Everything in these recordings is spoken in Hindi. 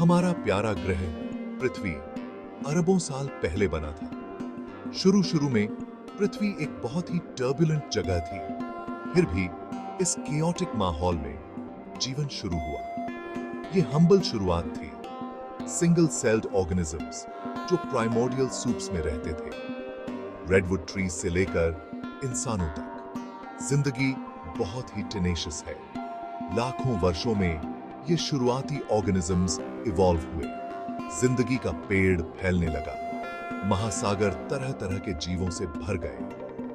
हमारा प्यारा ग्रह पृथ्वी अरबों साल पहले बना था। शुरू में पृथ्वी एक बहुत ही टर्बुलेंट जगह थी। फिर भी इस केओटिक माहौल में जीवन शुरू हुआ। ये हम्बल शुरुआत थी, सिंगल सेल्ड ऑर्गेनिजम्स जो प्राइमोर्डियल सूप्स में रहते थे। रेडवुड ट्रीज से लेकर इंसानों तक जिंदगी बहुत ही टेनेशियस है। लाखों वर्षों में ये शुरुआती ऑर्गेनिजम्स इवॉल्व हुए। जिंदगी का पेड़ फैलने लगा। महासागर तरह तरह के जीवों से भर गए।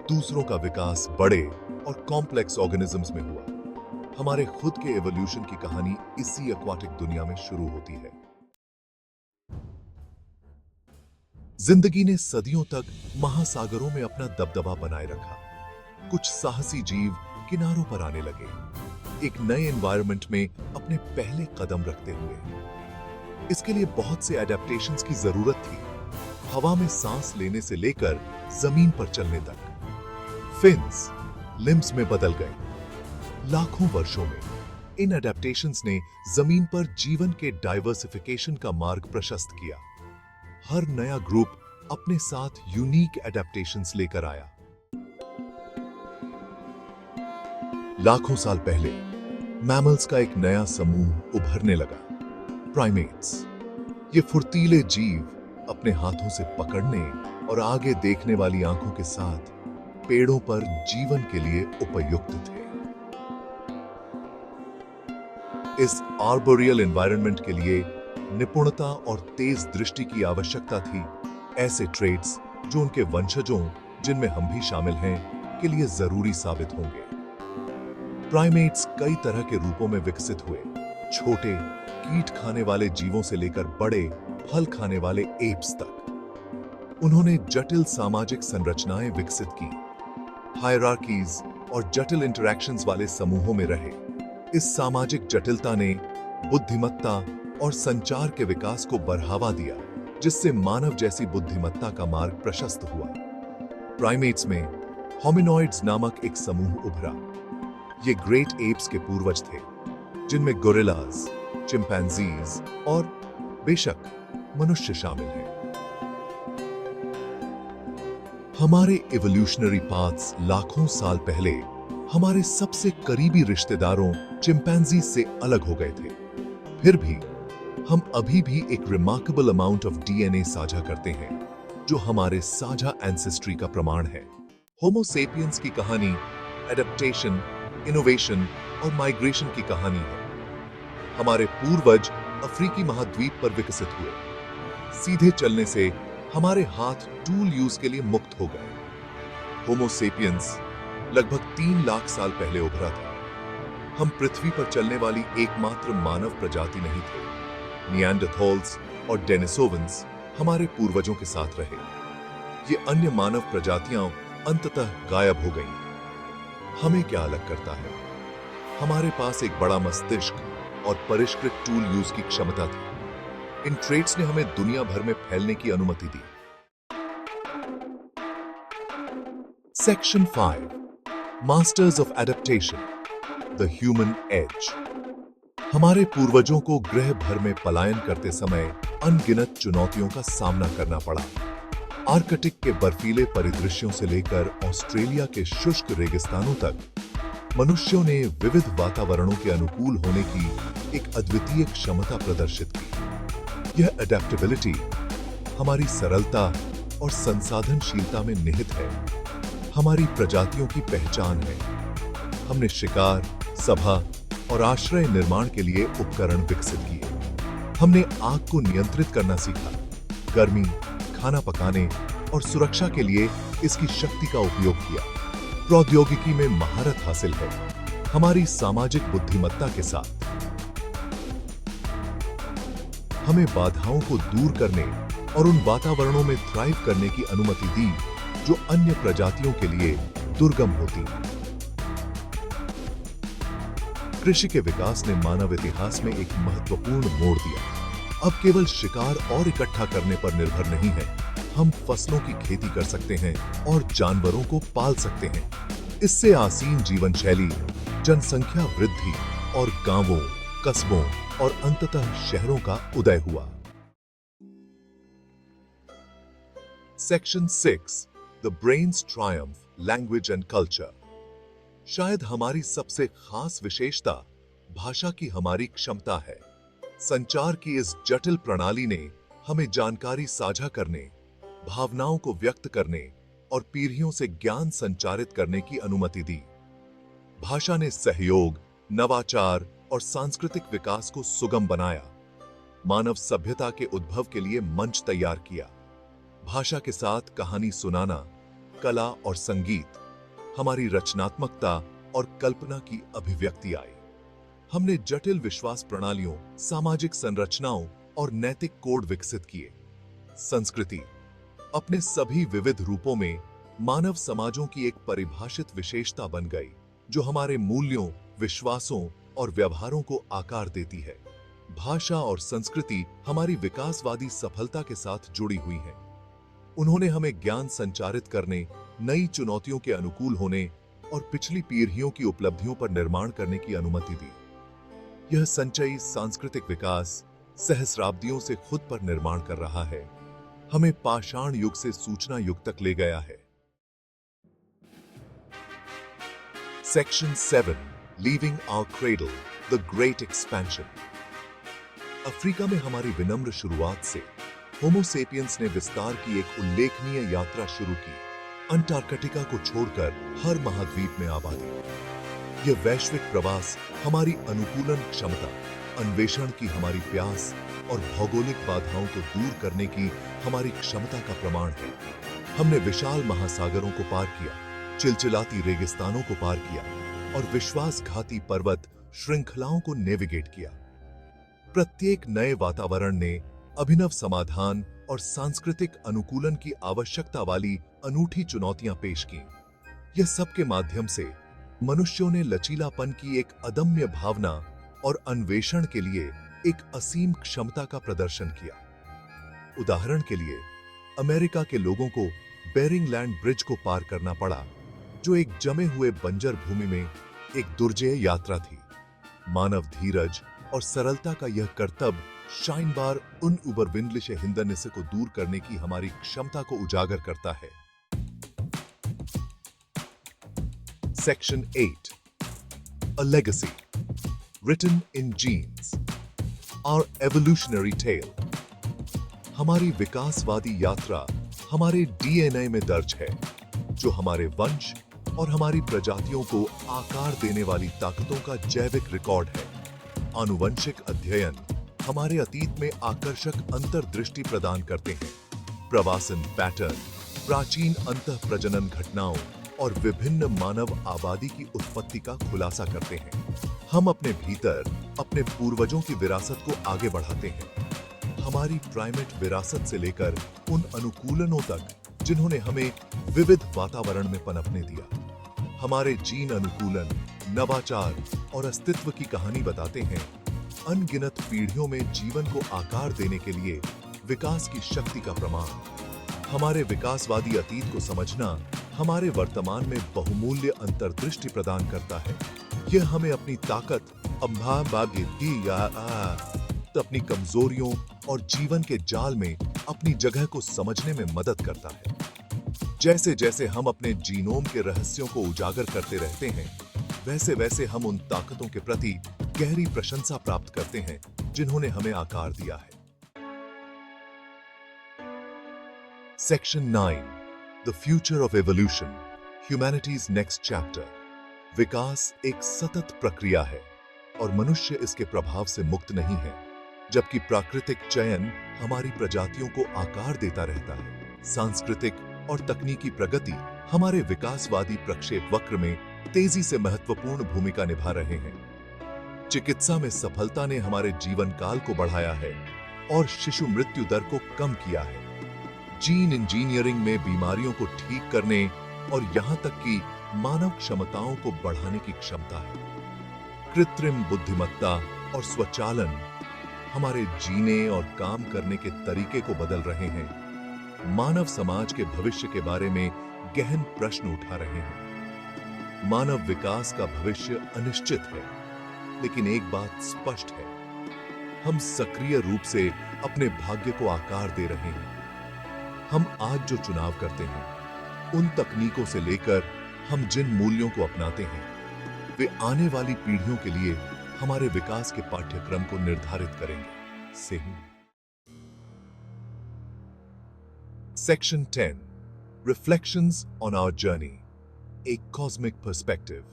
दूसरों का विकास बड़े और कॉम्प्लेक्स ऑर्गेनिजम्स में हुआ। हमारे खुद के एवोल्यूशन की कहानी इसी एक्वाटिक दुनिया में शुरू होती है। जिंदगी ने सदियों तक महासागरों में अपना दबदबा बनाए रखा। कुछ साहसी जीव किनारों पर आने लगे, एक नए एनवायरनमेंट में अपने पहले कदम रखते हुए। इसके लिए बहुत से एडेप्टेशंस की जरूरत थी, हवा में सांस लेने से लेकर जमीन पर चलने तक। फिन्स लिम्स में बदल गए। लाखों वर्षों में इन एडेप्टेशंस ने जमीन पर जीवन के डाइवर्सिफिकेशन का मार्ग प्रशस्त किया। हर नया ग्रुप अपने साथ यूनिक एडेप्टेशंस लेकर आया। लाखों साल पहले मैमल्स का एक नया समूह उभरने लगा, प्राइमेट्स। ये फुर्तीले जीव अपने हाथों से पकड़ने और आगे देखने वाली आंखों के साथ पेड़ों पर जीवन के लिए उपयुक्त थे। इस आर्बोरियल एनवायरनमेंट के लिए निपुणता और तेज दृष्टि की आवश्यकता थी। ऐसे ट्रेट्स जो उनके वंशजों, जिनमें हम भी शामिल हैं, के लिए जरूरी साबित होंगे। प्राइमेट्स कई तरह के रूपों में विकसित हुए, छोटे कीट खाने वाले जीवों से लेकर बड़े फल खाने वाले एप्स तक। उन्होंने जटिल सामाजिक संरचनाएं विकसित की, हायरार्कीज और जटिल इंटरैक्शंस वाले समूहों में रहे। इस सामाजिक जटिलता ने बुद्धिमत्ता और संचार के विकास को बढ़ावा दिया, जिससे मानव जैसी बुद्धिमत्ता का मार्ग प्रशस्त हुआ। प्राइमेट्स में होमिनॉइड्स नामक एक समूह उभरा। ये ग्रेट एप्स के पूर्वज थे, जिनमें गोरिल्लाज, चिंपैंजीज और बेशक मनुष्य शामिल हैं। हमारे इवोल्यूशनरी पाथ्स लाखों साल पहले हमारे सबसे करीबी रिश्तेदारों चिंपैंजी से अलग हो गए थे। फिर भी हम अभी भी एक रिमार्केबल अमाउंट ऑफ डीएनए साझा करते हैं, जो हमारे साझा एंसेस्ट्री का प्रमाण है। होमो सेपियंस की कहानी एडेप्टेशन, इनोवेशन और माइग्रेशन की कहानी है। हमारे पूर्वज अफ्रीकी महाद्वीप पर विकसित हुए। सीधे चलने से हमारे हाथ टूल यूज के लिए मुक्त हो गए। होमो सेपियंस लगभग 3 लाख साल पहले उभरा था। हम पृथ्वी पर चलने वाली एकमात्र मानव प्रजाति नहीं थे। निएंडरथॉल्स और डेनिसोवंस हमारे पूर्वजों के साथ रहे। ये अन्य मानव प्रजातियां अंततः गायब हो गईं। हमें क्या अलग करता है? हमारे पास एक बड़ा मस्तिष्क और परिष्कृत टूल यूज की क्षमता थी। इन ट्रेट्स ने हमें दुनिया भर में फैलने की अनुमति दी। Section 5, masters of adaptation, the human age. हमारे पूर्वजों को ग्रह भर में पलायन करते समय अनगिनत चुनौतियों का सामना करना पड़ा। आर्कटिक के बर्फीले परिदृश्यों से लेकर ऑस्ट्रेलिया के शुष्क रेगिस्तानों तक, मनुष्यों ने विविध वातावरणों के अनुकूल होने की एक अद्वितीय क्षमता प्रदर्शित की। यह अडेप्टेबिलिटी हमारी सरलता और संसाधनशीलता में निहित है, हमारी प्रजातियों की पहचान है। हमने शिकार, सभा और आश्रय निर्माण के लिए उपकरण विकसित किए। हमने आग को नियंत्रित करना सीखा, गर्मी, खाना पकाने और सुरक्षा के लिए इसकी शक्ति का उपयोग किया। प्रौद्योगिकी में महारत हासिल है। हमारी सामाजिक बुद्धिमत्ता के साथ हमें बाधाओं को दूर करने और उन वातावरणों में थ्राइव करने की अनुमति दी जो अन्य प्रजातियों के लिए दुर्गम होती। कृषि के विकास ने मानव इतिहास में एक महत्वपूर्ण मोड़ दिया। अब केवल शिकार और इकट्ठा करने पर निर्भर नहीं है। हम फसलों की खेती कर सकते हैं और जानवरों को पाल सकते हैं। इससे आसीन जीवन शैली, जनसंख्या वृद्धि और गांवों, कस्बों और अंततः शहरों का उदय हुआ। Section 6 the brains Triumph language and culture. शायद हमारी सबसे खास विशेषता भाषा की हमारी क्षमता है। संचार की इस जटिल प्रणाली ने हमें जानकारी साझा करने, भावनाओं को व्यक्त करने और पीढ़ियों से ज्ञान संचारित करने की अनुमति दी। भाषा ने सहयोग, नवाचार और सांस्कृतिक विकास को सुगम बनाया, मानव सभ्यता के उद्भव के लिए मंच तैयार किया। भाषा के साथ कहानी सुनाना, कला और संगीत हमारी रचनात्मकता और कल्पना की अभिव्यक्ति आई। हमने जटिल विश्वास प्रणालियों, सामाजिक संरचनाओं और नैतिक कोड विकसित किए। संस्कृति अपने सभी विविध रूपों में मानव समाजों की एक परिभाषित विशेषता बन गई, जो हमारे मूल्यों, विश्वासों और व्यवहारों को आकार देती है। भाषा और संस्कृति हमारी विकासवादी सफलता के साथ जुड़ी हुई हैं। उन्होंने हमें ज्ञान संचारित करने, नई चुनौतियों के अनुकूल होने और पिछली पीढ़ियों की उपलब्धियों पर निर्माण करने की अनुमति दी। यह संचयी सांस्कृतिक विकास सहस्राब्दियों से खुद पर निर्माण कर रहा है, हमें पाषाण युग से सूचना युग तक ले गया है। Section 7 leaving our cradle the great expansion. Africa में हमारी विनम्र शुरुआत से होमो सेपियंस ने विस्तार की एक उल्लेखनीय यात्रा शुरू की। अंटार्कटिका को छोड़कर हर महाद्वीप में आबादी। यह वैश्विक प्रवास हमारी अनुकूलन क्षमता, अन्वेषण की हमारी प्यास और भौगोलिक बाधाओं को दूर करने की हमारी क्षमता का प्रमाण है। हमने विशाल महासागरों को पार किया, चिलचिलाती रेगिस्तानों को पार किया और विश्वासघाती पर्वत श्रृंखलाओं को नेविगेट किया। प्रत्येक नए वातावरण ने अभिनव समाधान और सांस्कृतिक अनुकूलन की आवश्यकता वाली अनूठी चुनौतियां पेश की। यह सब के माध्यम से मनुष्यों ने लचीलापन की एक अदम्य भावना और अन्वेषण के लिए एक असीम क्षमता का प्रदर्शन किया। उदाहरण के लिए, अमेरिका के लोगों को बेरिंग लैंड ब्रिज को पार करना पड़ा, जो एक जमे हुए बंजर भूमि में एक दुर्जेय यात्रा थी। मानव धीरज और सरलता का यह करतब शाइन बार उन überwindliche हिंदरनिसे को दूर करने की हमारी क्षमता को उजागर करता है। Section 8 A legacy written in genes, our evolutionary tale। हमारी विकासवादी यात्रा हमारे डीएनए में दर्ज है, जो हमारे वंश और हमारी प्रजातियों को आकार देने वाली ताकतों का जैविक रिकॉर्ड है। आनुवंशिक अध्ययन हमारे अतीत में आकर्षक अंतर्दृष्टि प्रदान करते हैं। प्रवासन पैटर्न, प्राचीन अंतःप्रजनन घटनाओं और विभिन्न मानव आबादी की उत्पत्ति का खुलासा करते हैं। हम अपने भीतर अपने पूर्वजों की विरासत को आगे बढ़ाते हैं, हमारी प्राइमेट विरासत से लेकर उन अनुकूलनों तक जिन्होंने हमें विविध वातावरण में पनपने दिया। हमारे जीन अनुकूलन, नवाचार और अस्तित्व की कहानी बताते हैं, अनगिनत पीढ़ियों में जीवन को आकार देने के लिए विकास की शक्ति का प्रमाण। हमारे विकासवादी अतीत को समझना हमारे वर्तमान में बहुमूल्य अंतर्दृष्टि प्रदान करता है। यह हमें अपनी ताकत, अपनी कमजोरियों और जीवन के जाल में अपनी जगह को समझने में मदद करता है। जैसे जैसे हम अपने जीनोम के रहस्यों को उजागर करते रहते हैं, वैसे वैसे हम उन ताकतों के प्रति गहरी प्रशंसा प्राप्त करते हैं जिन्होंने हमें आकार दिया है। Section 9 the future of evolution, humanities next chapter. विकास एक सतत प्रक्रिया है और मनुष्य इसके प्रभाव से मुक्त नहीं है, जबकि प्राकृतिक चयन हमारी प्रजातियों को आकार देता रहता है। सांस्कृतिक और तकनीकी प्रगति हमारे विकासवादी प्रक्षेप वक्र में तेजी से महत्वपूर्ण भूमिका निभा रहे हैं। चिकित्सा में सफलता ने हमारे जीवन काल को बढ़ाया है और शिशु मृत्यु दर को कम किया है। जीन इंजीनियरिंग में बीमारियों को ठीक करने और यहां तक कि मानव क्षमताओं को बढ़ाने की क्षमता है। कृत्रिम बुद्धिमत्ता और स्वचालन हमारे जीने और काम करने के तरीके को बदल रहे हैं, मानव समाज के भविष्य के बारे में गहन प्रश्न उठा रहे हैं। मानव विकास का भविष्य अनिश्चित है, लेकिन एक बात स्पष्ट है, हम सक्रिय रूप से अपने भाग्य को आकार दे रहे हैं। हम आज जो चुनाव करते हैं, उन तकनीकों से लेकर हम जिन मूल्यों को अपनाते हैं, वे आने वाली पीढ़ियों के लिए हमारे विकास के पाठ्यक्रम को निर्धारित करेंगे। सही। Section 10, reflections on our journey, a cosmic perspective.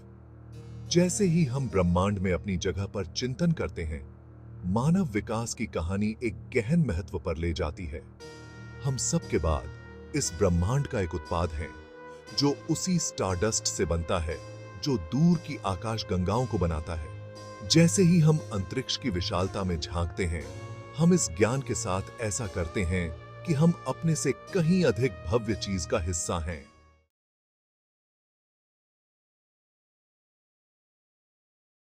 जैसे ही हम ब्रह्मांड में अपनी जगह पर चिंतन करते हैं, मानव विकास की कहानी एक गहन महत्व पर ले जाती है। हम सब के बाद इस ब्रह्मांड का एक उत्पाद है, जो उसी स्टारडस्ट से बनता है जो दूर की आकाश गंगाओं को बनाता है। जैसे ही हम अंतरिक्ष की विशालता में झांकते हैं, हम इस ज्ञान के साथ ऐसा करते हैं कि हम अपने से कहीं अधिक भव्य चीज का हिस्सा हैं।